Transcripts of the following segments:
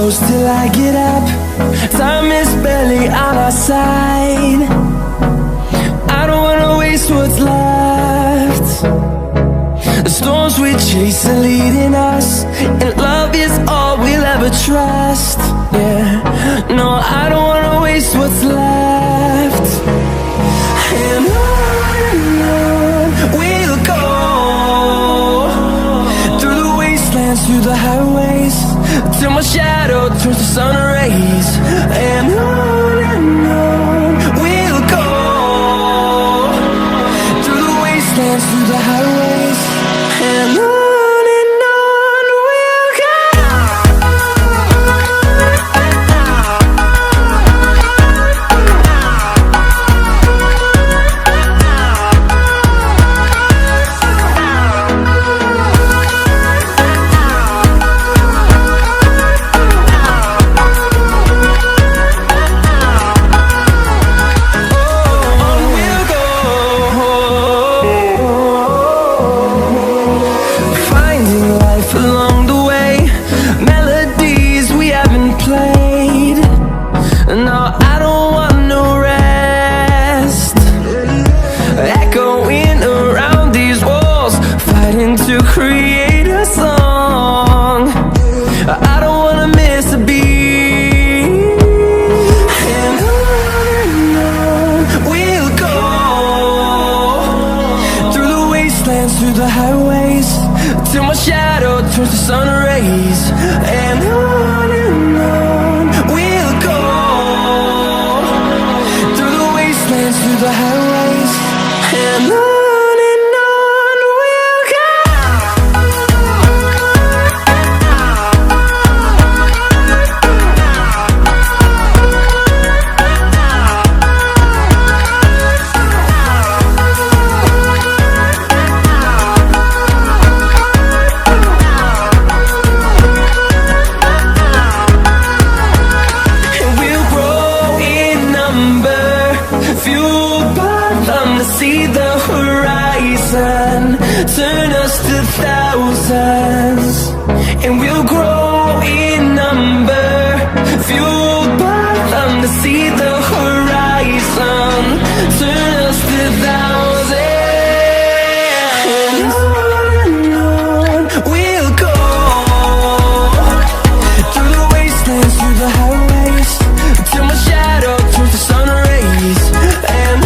close till I get up. Time is barely on our side. I don't wanna waste what's left. The storms we chase are leading us, and love is all we'll ever trust. Yeah, no, I don't wanna waste what's left. And on we'll go, through the wastelands, through the highways, till my shadow turns to sun rays. And on we'll go, through the wastelands, through the highways, and on we'll go. Through the highways, till my shadow turns to sun rays. And on we'll go, through the wastelands, through the highways, and on. See the horizon, turn us to thousands, and we'll grow in number, fueled by them to see the horizon, turn us to thousands, and on we'll go, through the wastelands, through the highways, till my shadow turns to sun rays. And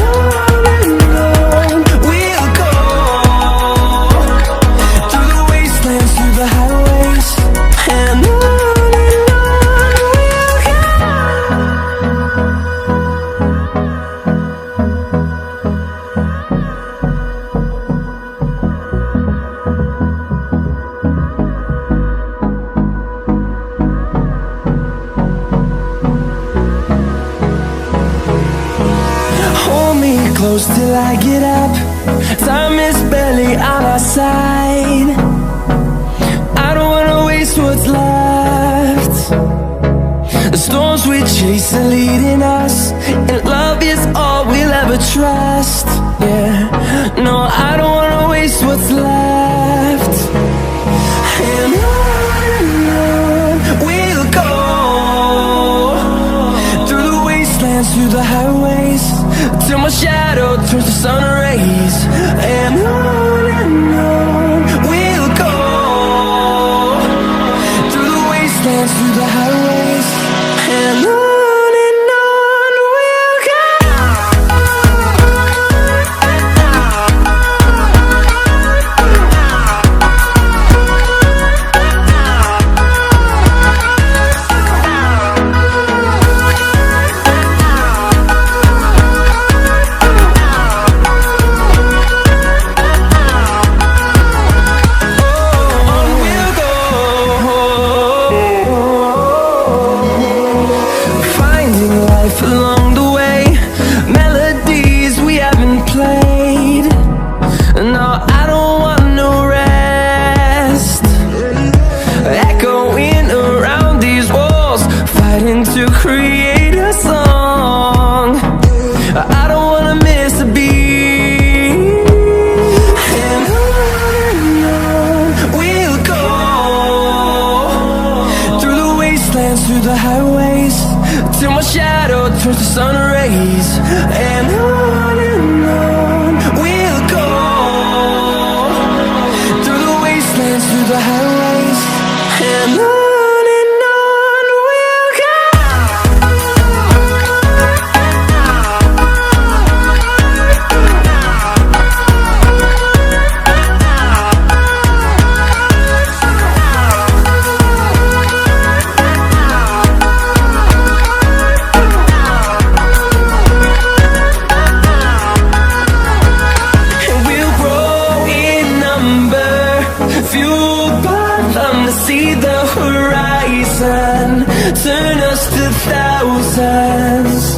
close till I get up. Time is barely on our side. I don't wanna waste what's left. The storms we chase are leading us, and love is all we'll ever trust. Yeah, no, I don't wanna waste what's left. And on we'll go, through the wastelands, through the highways, till my shadow turns to sun rays. And on we'll go, through the wastelands, through the highways, and on. turn us to thousands,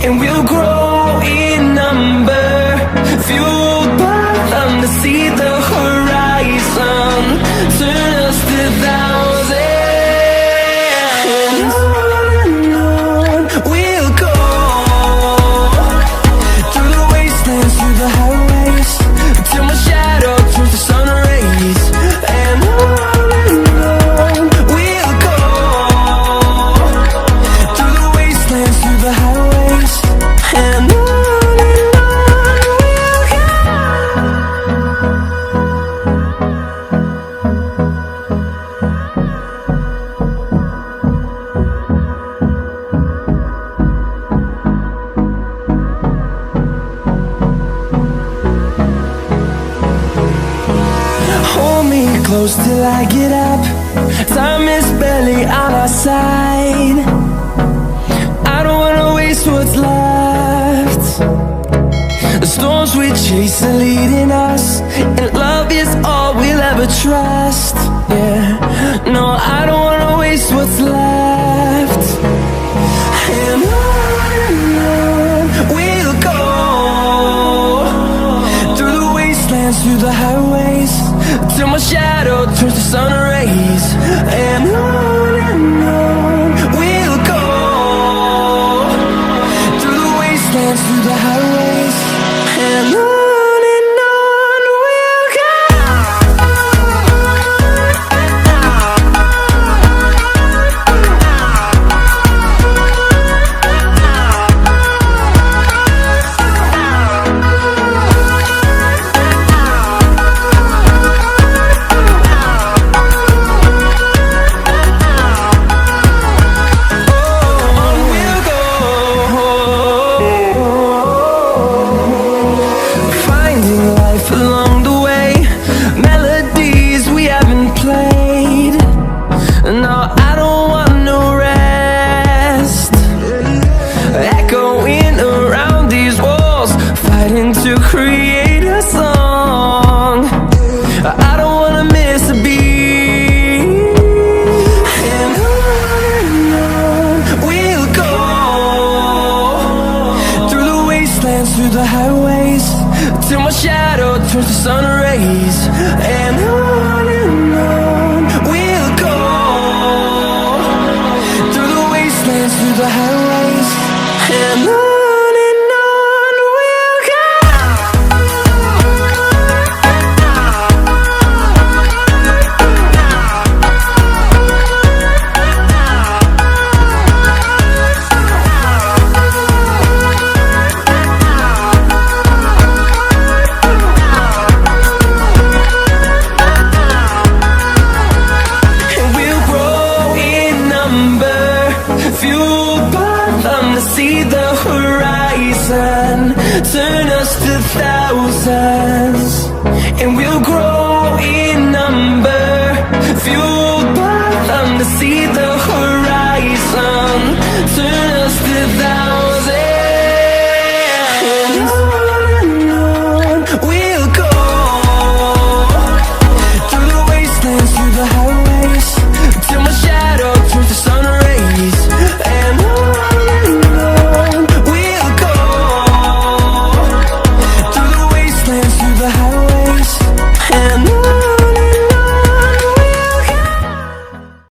and we'll grow in number, fueled by them to see the horizon, turn us to thousands, and on we'll go, through the wastelands, through the highways, till my shadow turns to sun rays, and on we'll go, through the wastelands, through the highways, and on we'll go. Hold me close till I get up. Time is barely on our side. I don't wanna waste what's left. The storms we chase are leading us, and love is all we'll ever trust. Yeah, no, I don't wanna waste what's left. And on we'll go, through the wastelands, through the highways, till my shadow turns to sun rays, and on we'll go, through the wastelands, through the highways, and on we'll go. Finding life along the way, melodies we haven't played. No, I don't want no rest. Echoing around these walls, fighting to create a song. I don't wanna miss a beat. And on we'll go, through the wastelands, through the highways, till my shadow turns to sun rays, and on we'll go, through the wastelands, through the highways, and on.